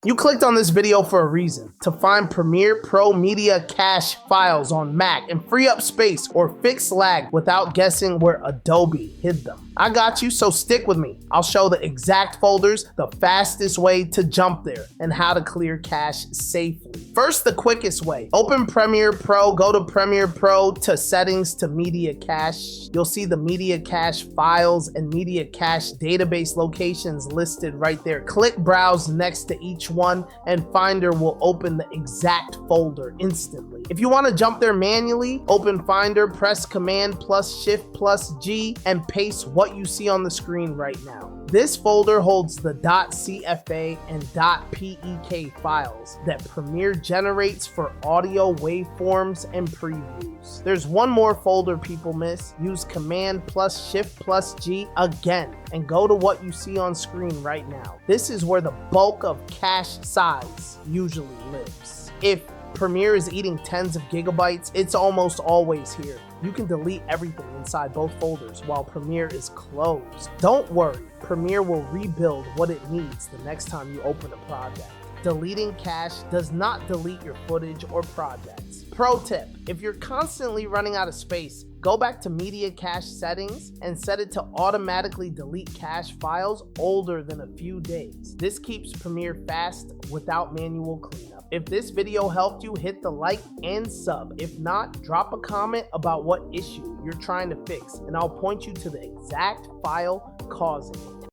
You clicked on this video for a reason, to find Premiere Pro media cache files on Mac and free up space or fix lag without guessing where Adobe hid them. I got you, so stick with me. I'll show the exact folders, the fastest way to jump there, and how to clear cache safely. First, the quickest way. Open Premiere Pro, go to Premiere Pro to Settings to Media Cache. You'll see the media cache files and media cache database locations listed right there. Click Browse next to each one and Finder will open the exact folder instantly. If you want to jump there manually, open Finder, press Command plus Shift plus G and paste what you see on the screen right now. This folder holds the .cfa and .pek files that Premiere generates for audio waveforms and previews. There's one more folder people miss. Use Command plus Shift plus G again and go to what you see on screen right now. This is where the bulk of cache size usually lives. If Premiere is eating tens of gigabytes, it's almost always here. You can delete everything inside both folders while Premiere is closed. Don't worry, Premiere will rebuild what it needs the next time you open a project. Deleting cache does not delete your footage or projects. Pro tip, if you're constantly running out of space, go back to Media Cache Settings and set it to automatically delete cache files older than a few days. This keeps Premiere fast without manual cleanup. If this video helped you, hit the like and sub. If not, drop a comment about what issue you're trying to fix and I'll point you to the exact file causing it.